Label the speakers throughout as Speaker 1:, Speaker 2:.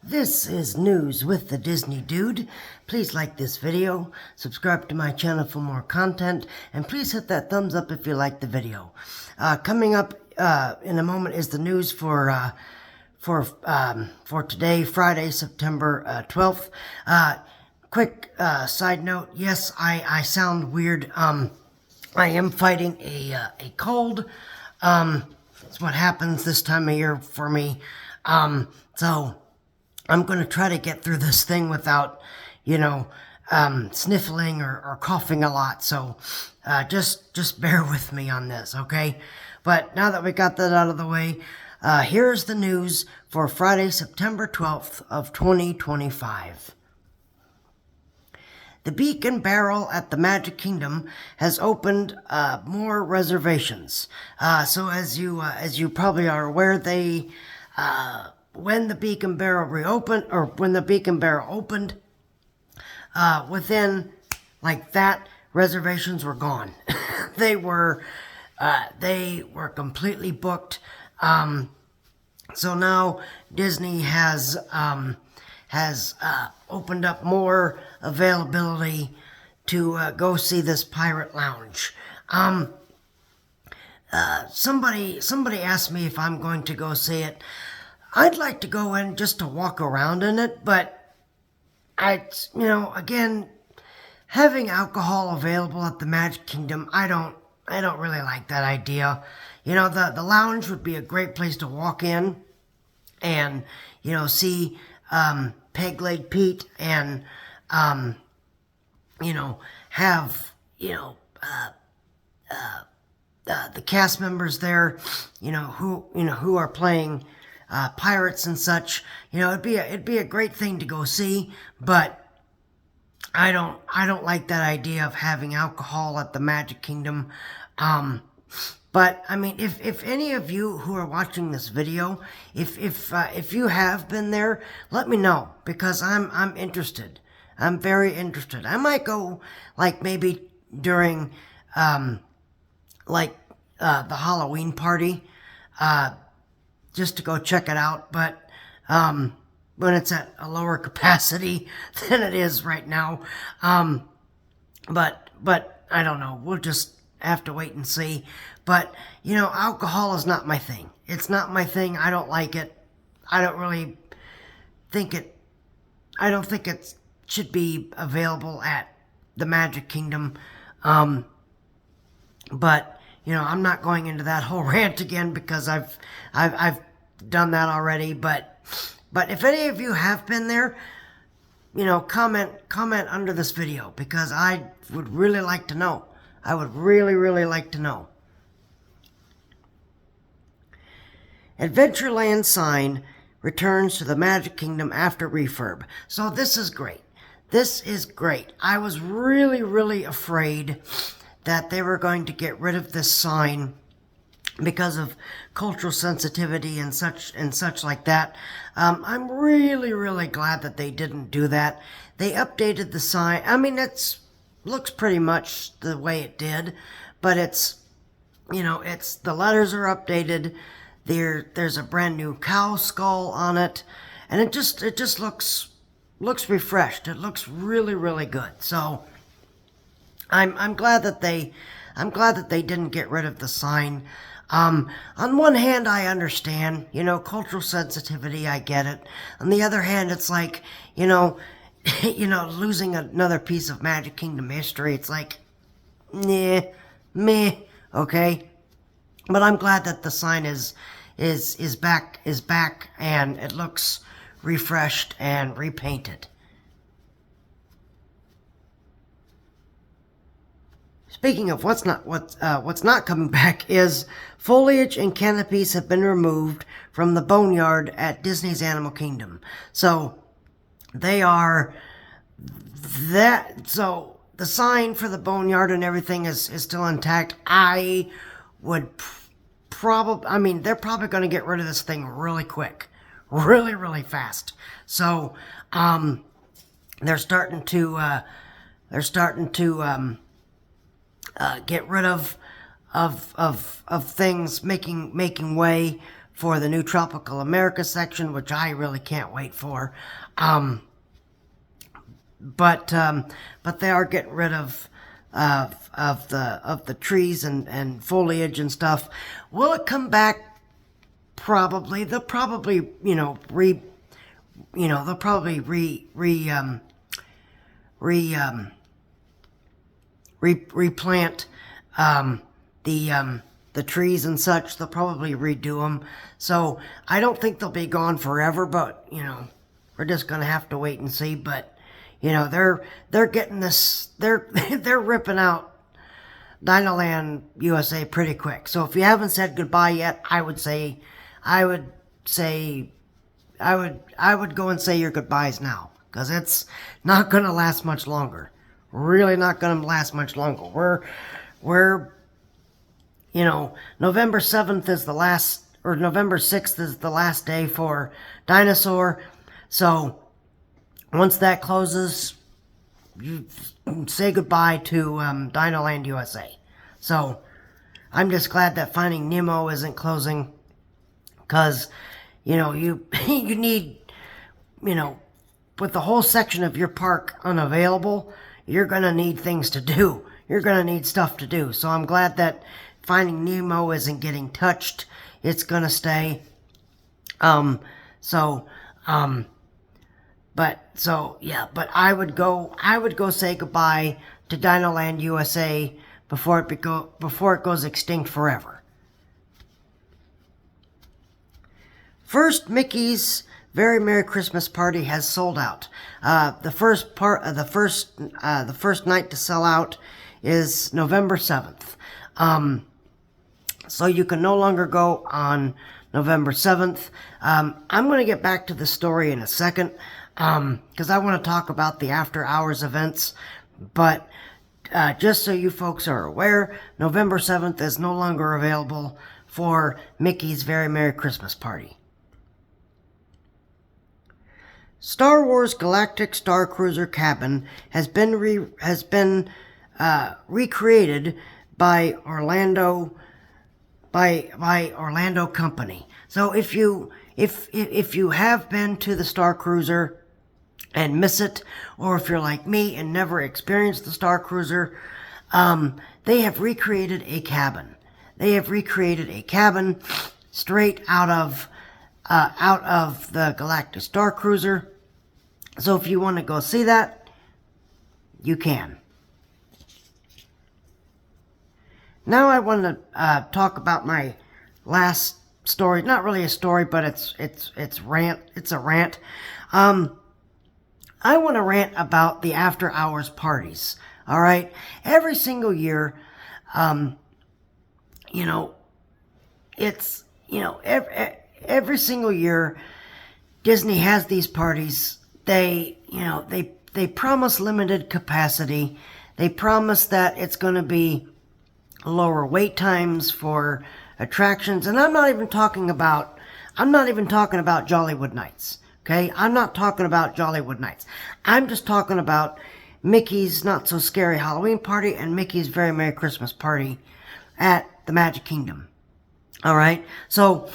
Speaker 1: This is News with the Disney Dude. Please like this video, subscribe to my channel for more content, and please hit that thumbs up if you like the video. Coming up in a moment is the news for today, Friday, September 12th. Quick side note, yes, I sound weird. I am fighting a cold. It's what happens this time of year for me. So I'm going to try to get through this thing without, sniffling or coughing a lot. So just bear with me on this, okay? But now that we got that out of the way, here's the news for Friday, September 12th of 2025. The Beak and Barrel at the Magic Kingdom has opened more reservations. So as you probably are aware, they when the Beak and Barrel reopened, or when the Beak and Barrel opened, within like that, reservations were gone. They were completely booked. So now Disney has opened up more availability to go see this pirate lounge. Somebody asked me if I'm going to go see it. I'd like to go in just to walk around in it, but again, having alcohol available at the Magic Kingdom, I don't really like that idea. The lounge would be a great place to walk in and, see Peg-Leg Pete and, have, the cast members there, who are playing pirates and such. It'd be a great thing to go see, but I don't like that idea of having alcohol at the Magic Kingdom. But I mean, if any of you who are watching this video, if you have been there, let me know, because I'm interested. I'm very interested. I might go like maybe during the Halloween party, just to go check it out. But when it's at a lower capacity than it is right now, but I don't know. We'll just have to wait and see. But alcohol is not my thing. It's not my thing. I don't like it. I don't really think it. I don't think it should be available at the Magic Kingdom. But I'm not going into that whole rant again, because I've done that already. But if any of you have been there, comment under this video, because I would really like to know. I would really like to know. Adventureland sign returns to the Magic Kingdom after refurb. So this is great. This is great. I was really afraid that they were going to get rid of this sign because of cultural sensitivity and such like that. I'm really glad that they didn't do that. They updated the sign. I mean, looks pretty much the way it did, but it's the letters are updated. There's a brand new cow skull on it, and it just looks refreshed. It looks really good. So I'm glad that they didn't get rid of the sign. On one hand, I understand, cultural sensitivity, I get it. On the other hand, it's like, losing another piece of Magic Kingdom history. It's like, meh, okay. But I'm glad that the sign is back, and it looks refreshed and repainted. Speaking of what's not coming back, is foliage and canopies have been removed from the boneyard at Disney's Animal Kingdom. So they are that. So the sign for the boneyard and everything is still intact. I would they're probably going to get rid of this thing really quick, really fast. So they're starting to get rid of things, making way for the new Tropical America section, which I really can't wait for. But they are getting rid of the trees and foliage and stuff. Will it come back? They'll probably replant the trees and such. They'll probably redo them. So I don't think they'll be gone forever, but we're just gonna have to wait and see. But they're getting this. They're ripping out Dinoland USA pretty quick. So if you haven't said goodbye yet, I would go and say your goodbyes now, because it's not gonna last much longer. Really not gonna last much longer. We're November 7th is the last, or November 6th is the last day for Dinosaur. So once that closes, you say goodbye to Dinoland USA. So I'm just glad that Finding Nemo isn't closing, because you need, with the whole section of your park unavailable, you're gonna need things to do. You're gonna need stuff to do. So I'm glad that Finding Nemo isn't getting touched. It's gonna stay. But I would go say goodbye to Dinoland USA before it goes extinct forever. First Mickey's Very Merry Christmas Party has sold out. The first night to sell out is November 7th. So you can no longer go on November 7th. I'm going to get back to the story in a second, because I want to talk about the after hours events. But just so you folks are aware, November 7th is no longer available for Mickey's Very Merry Christmas Party. Star Wars Galactic Star Cruiser cabin has been recreated by Orlando Company. So if you have been to the Star Cruiser and miss it, or if you're like me and never experienced the Star Cruiser, they have recreated a cabin. They have recreated a cabin straight out of the Galactic Star Cruiser. So if you want to go see that, you can. Now I want to talk about my last story. Not really a story, but it's rant. It's a rant. I want to rant about the after hours parties. All right, every single year, every single year, Disney has these parties. They promise limited capacity. They promise that it's going to be lower wait times for attractions, and I'm not even talking about Jollywood Nights. Okay, I'm not talking about Jollywood Nights. I'm just talking about Mickey's Not So Scary Halloween Party and Mickey's Very Merry Christmas Party at the Magic Kingdom. All right, so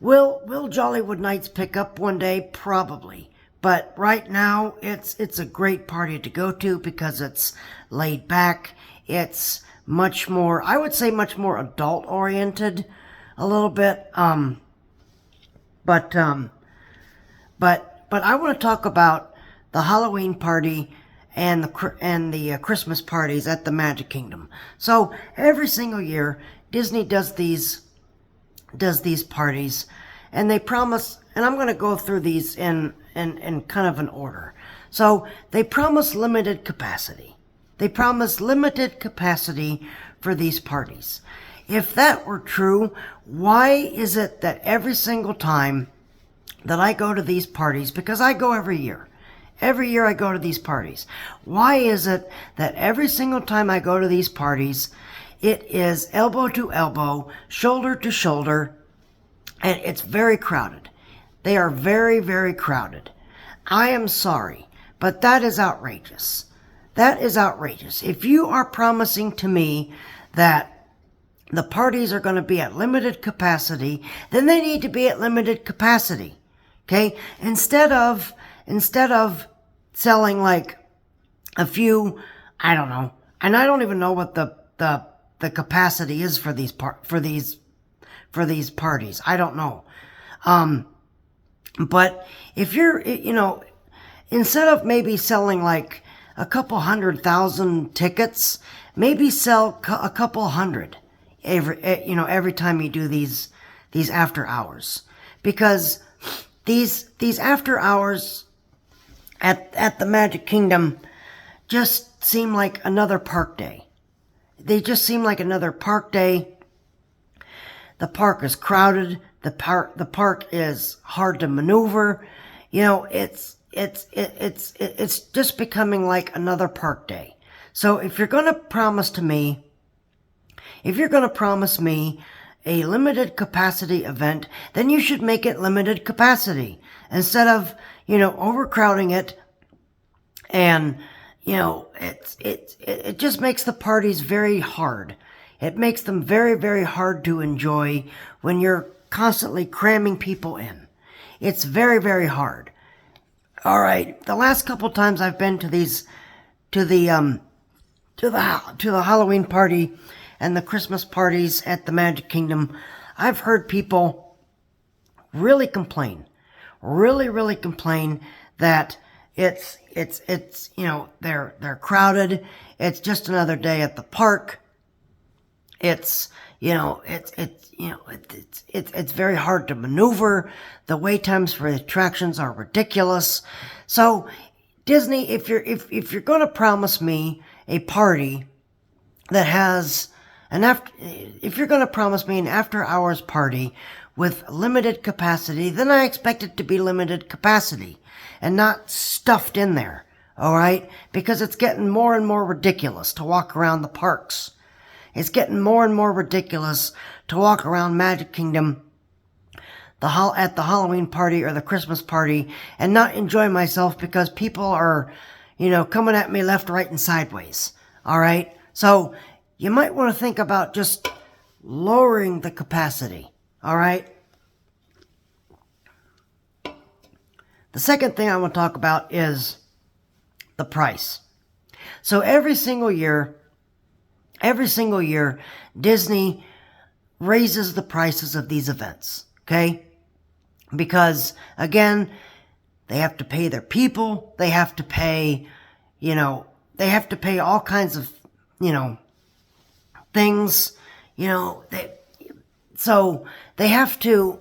Speaker 1: will Jollywood Nights pick up one day? Probably. But right now, it's a great party to go to because it's laid back. It's much more, I would say, much more adult oriented, a little bit. But I want to talk about the Halloween party and the Christmas parties at the Magic Kingdom. So every single year, Disney does these parties, and they promise. And I'm going to go through these in kind of an order. So they promise limited capacity. They promise limited capacity for these parties. If that were true, why is it that every single time that I go to these parties, because I go every year I go to these parties, why is it that every single time I go to these parties, it is elbow to elbow, shoulder to shoulder, and it's very crowded? They are very, very crowded. I am sorry, but that is outrageous. That is outrageous. If you are promising to me that the parties are going to be at limited capacity, then they need to be at limited capacity. Okay? Instead of selling like a few, I don't know, and I don't even know what the capacity is for these parties. I don't know. But if you're, instead of maybe selling like a couple 100,000 tickets, maybe sell a couple hundred every time you do these after hours, because these after hours at the Magic Kingdom just seem like another park day. They just seem like another park day. The park is crowded. The park is hard to maneuver. It's just becoming like another park day. So if you're going to promise me a limited capacity event, then you should make it limited capacity instead of, overcrowding it. And, it just makes the parties very hard. It makes them very, very hard to enjoy when you're constantly cramming people in. It's very, very hard. All right, the last couple times I've been to the Halloween party and the Christmas parties at the Magic Kingdom, I've heard people really complain that it's they're crowded. It's just another day at the park. It's very hard to maneuver. The wait times for the attractions are ridiculous. So Disney, if you're going to promise me a party that has if you're going to promise me an after hours party with limited capacity, then I expect it to be limited capacity and not stuffed in there. All right? Because it's getting more and more ridiculous to walk around the parks. It's getting more and more ridiculous to walk around Magic Kingdom at the Halloween party or the Christmas party and not enjoy myself because people are, coming at me left, right, and sideways. All right? So you might want to think about just lowering the capacity. All right? The second thing I want to talk about is the price. So every single year, Disney raises the prices of these events, okay? Because, again, they have to pay their people, they have to pay, they have to pay all kinds of, things, so they have to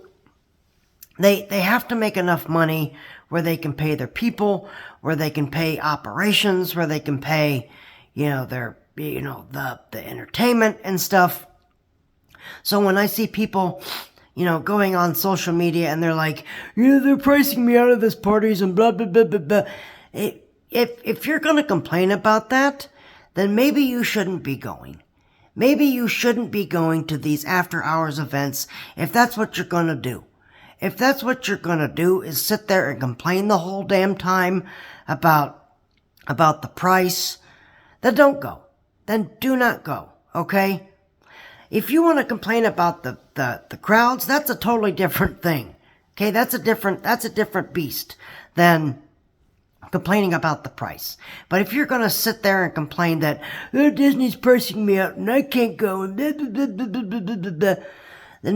Speaker 1: make enough money where they can pay their people, where they can pay operations, where they can pay, their the entertainment and stuff. So when I see people, going on social media and they're like, they're pricing me out of this parties and blah, blah, blah, blah, blah. If you're going to complain about that, then maybe you shouldn't be going. Maybe you shouldn't be going to these after hours events if that's what you're going to do. If that's what you're going to do is sit there and complain the whole damn time about the price, then don't go. Then do not go, okay? If you want to complain about the crowds, that's a totally different thing. Okay, that's a different beast than complaining about the price. But if you're going to sit there and complain that Disney's pricing me out and I can't go, and then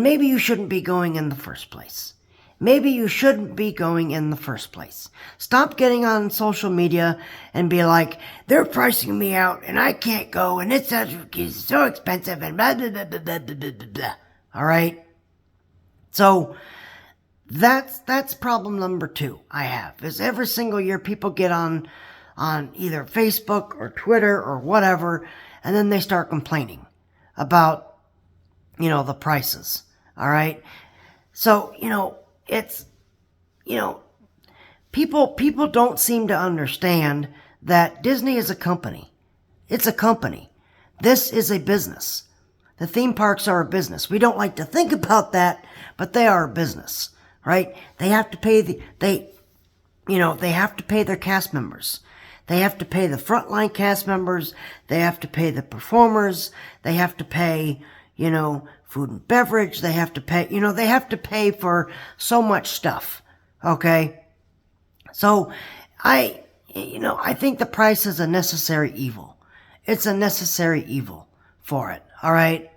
Speaker 1: maybe you shouldn't be going in the first place. Maybe you shouldn't be going in the first place. Stop getting on social media and be like, they're pricing me out and I can't go and it's so expensive and blah, blah, blah, blah, blah, blah, blah, blah. All right? So that's problem number 2 I have, is every single year people get on either Facebook or Twitter or whatever, and then they start complaining about, the prices. All right? So, it's, people don't seem to understand that Disney is a company. It's a company. This is a business. The theme parks are a business. We don't like to think about that, but they are a business, right? They have to pay they have to pay their cast members. They have to pay the frontline cast members. They have to pay the performers. They have to pay, food and beverage. They have to pay, they have to pay for so much stuff. Okay. So I think the price is a necessary evil. It's a necessary evil for it. All right.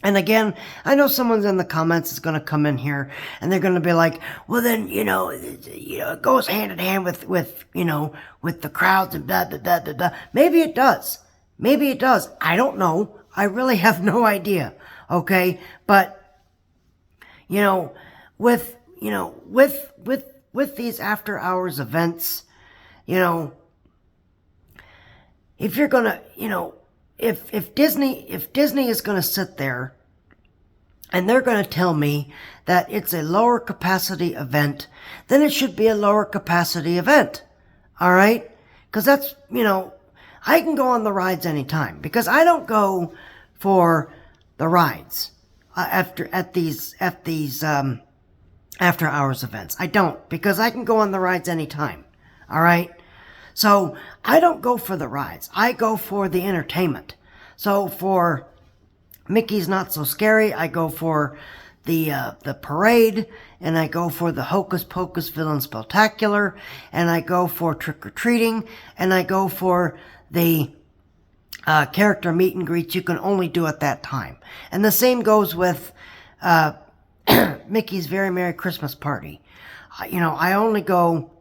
Speaker 1: And again, I know someone's in the comments is going to come in here and they're going to be like, well then, it goes hand in hand with the crowds and blah, blah, blah, blah, blah. Maybe it does. Maybe it does. I don't know. I really have no idea. Okay. But, with these after hours events, if you're going to, if Disney is going to sit there and they're going to tell me that it's a lower capacity event, then it should be a lower capacity event. All right? Because that's, I can go on the rides anytime because I don't go for the rides at these after hours events. I don't, because I can go on the rides anytime. All right? So I don't go for the rides. I go for the entertainment. So for Mickey's Not So Scary, I go for the parade, and I go for the Hocus Pocus Villain Spectacular, and I go for Trick or Treating, and I go for the character meet and greets you can only do at that time. And the same goes with Mickey's Very Merry Christmas Party. I only go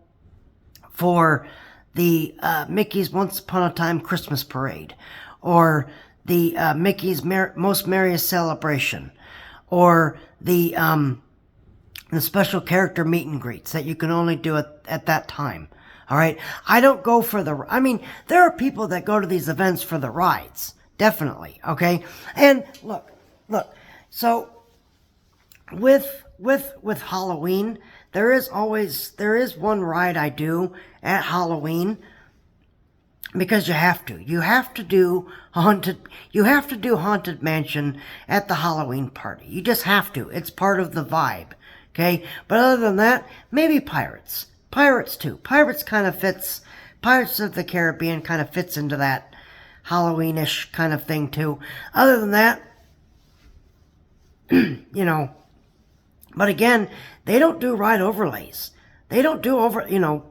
Speaker 1: for the Mickey's Once Upon a Time Christmas Parade, or the Mickey's Most Merriest Celebration, or the special character meet and greets that you can only do at that time. All right, I don't go for there are people that go to these events for the rides, definitely. Okay, and look. So with Halloween, there is one ride I do at Halloween because you have to. You have to do Haunted Mansion at the Halloween party. You just have to. It's part of the vibe. Okay? But other than that, maybe Pirates. Pirates too. Pirates of the Caribbean kind of fits into that Halloweenish kind of thing too. Other than that, but again, they don't do ride overlays. They don't do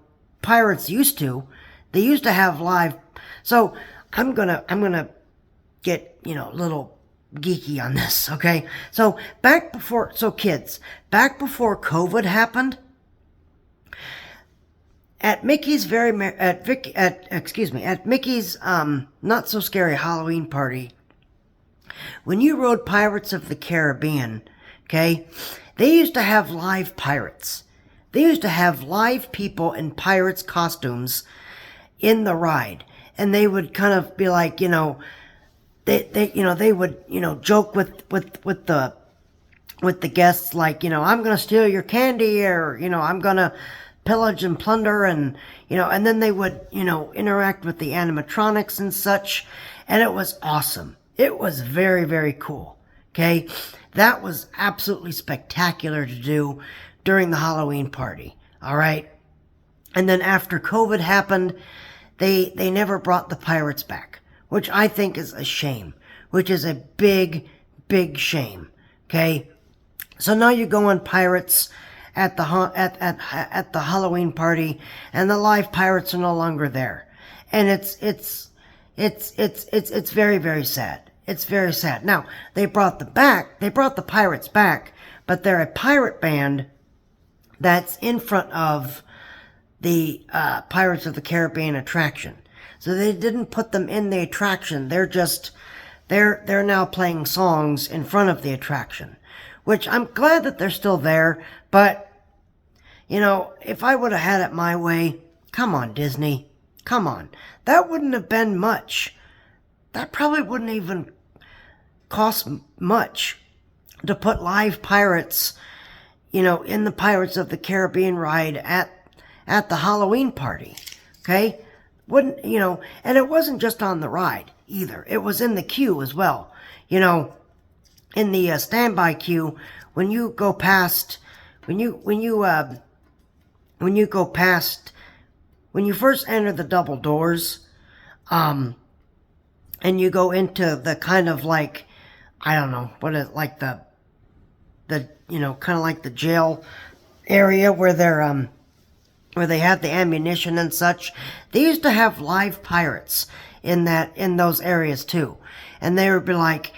Speaker 1: Pirates used to. They used to have live. So I'm gonna get, a little geeky on this, okay? So kids, back before COVID happened, at Mickey's at Mickey's Not So Scary Halloween Party, when you rode Pirates of the Caribbean, okay, they used to have live pirates. They used to have live people in pirates costumes in the ride, and they would kind of be like, they would, joke with the guests, like, I'm gonna steal your candy, or I'm gonna pillage and plunder, and and then they would, interact with the animatronics and such, and it was awesome. It was very, very cool. Okay, that was absolutely spectacular to do during the Halloween party. All right, and then after COVID happened, they never brought the pirates back, which I think is a shame, which is a big, big shame. Okay, so now you go on Pirates at the Halloween party, and the live pirates are no longer there, and it's very, very sad. It's very sad. Now, they brought the pirates back, but they're a pirate band that's in front of the Pirates of the Caribbean attraction. So they didn't put them in the attraction. They're now playing songs in front of the attraction, which I'm glad that they're still there, but if I would have had it my way, come on, Disney. Come on. That wouldn't have been much. That probably wouldn't even cost much to put live pirates, in the Pirates of the Caribbean ride at the Halloween party. Okay? And it wasn't just on the ride either. It was in the queue as well. In the standby queue, when you first enter the double doors, and you go into the kind of like, I don't know, what is, like the kind of like the jail area where they're, where they have the ammunition and such. They used to have live pirates in those areas too. And they would be like,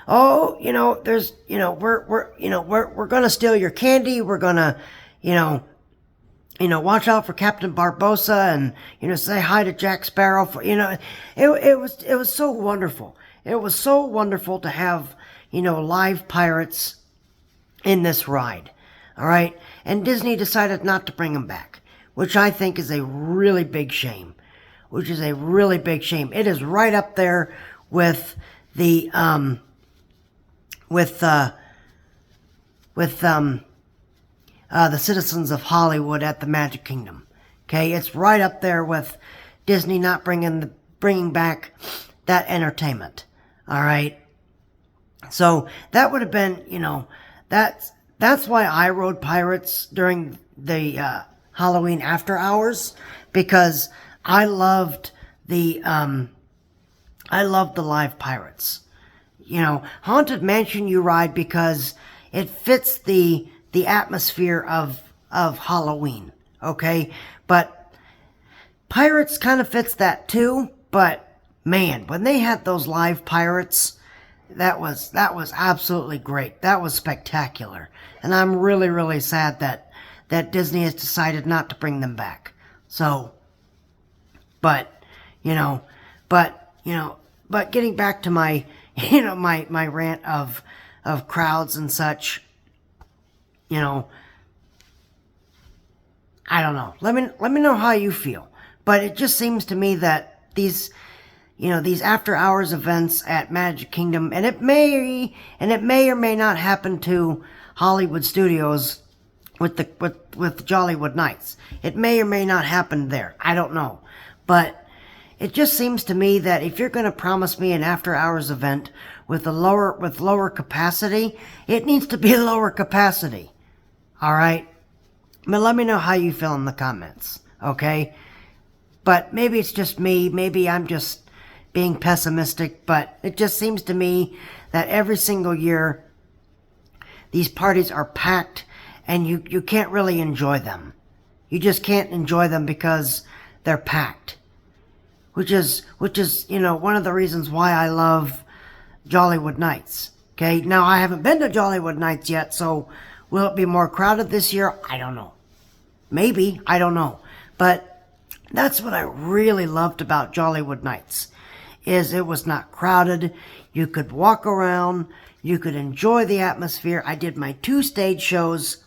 Speaker 1: oh, there's, we're gonna steal your candy, we're gonna, watch out for Captain Barbossa, and, say hi to Jack Sparrow. It was so wonderful. It was so wonderful to have, live pirates in this ride. All right. And Disney decided not to bring them back, which I think is a really big shame. It is right up there with the, the Citizens of Hollywood at the Magic Kingdom. Okay, it's right up there with Disney not bringing back that entertainment. All right, so that would have been, that's why I rode Pirates during the Halloween after hours, because I loved the live pirates. Haunted Mansion you ride because it fits the atmosphere of Halloween, okay? But Pirates kind of fits that too, but man, when they had those live pirates, that was absolutely great. That was spectacular. And I'm really, really sad that Disney has decided not to bring them back. So, but getting back to my, my rant of crowds and such, I don't know. Let me know how you feel. But it just seems to me that these after hours events at Magic Kingdom, and it may or may not happen to Hollywood Studios with Jollywood Nights. It may or may not happen there. I don't know. But it just seems to me that if you're going to promise me an after hours event with lower capacity, it needs to be lower capacity. All right? But let me know how you feel in the comments, okay? But maybe it's just me. Maybe I'm just being pessimistic, but it just seems to me that every single year these parties are packed and you can't really enjoy them. You just can't enjoy them because they're packed. Which is one of the reasons why I love Jollywood Nights. Okay, now I haven't been to Jollywood Nights yet, so will it be more crowded this year? I don't know. Maybe, I don't know. But that's what I really loved about Jollywood Nights, is it was not crowded. You could walk around, you could enjoy the atmosphere. I did my 2 stage shows,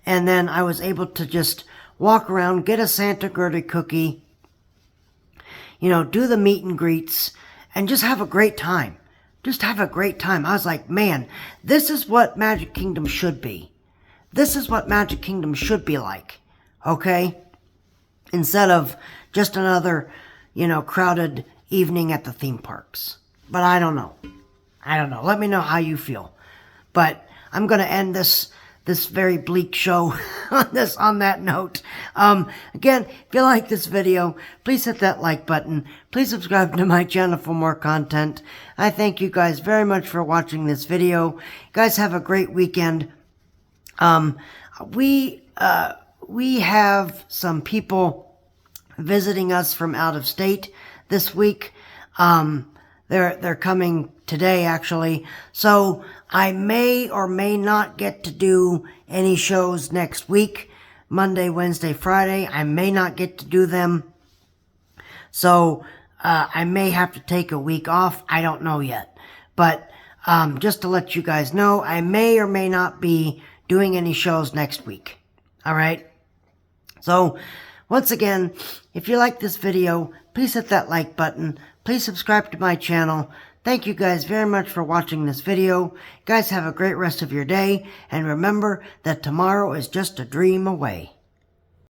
Speaker 1: and then I was able to just walk around, get a Santa Gertie cookie, do the meet and greets, and just have a great time. Just have a great time. I was like, man, this is what Magic Kingdom should be. This is what Magic Kingdom should be like, okay? Instead of just another, crowded evening at the theme parks. But I don't know. Let me know how you feel. But I'm going to end this very bleak show on that note. Again, if you like this video, please hit that like button. Please subscribe to my channel for more content. I thank you guys very much for watching this video. You guys have a great weekend. We have some people visiting us from out of state this week. They're coming today, actually. So I may or may not get to do any shows next week. Monday, Wednesday, Friday. I may not get to do them. So I may have to take a week off. I don't know yet. But just to let you guys know, I may or may not be doing any shows next week. All right? So once again, if you like this video, please hit that like button. Please subscribe to my channel. Thank you guys very much for watching this video. Guys, have a great rest of your day. And remember that tomorrow is just a dream away.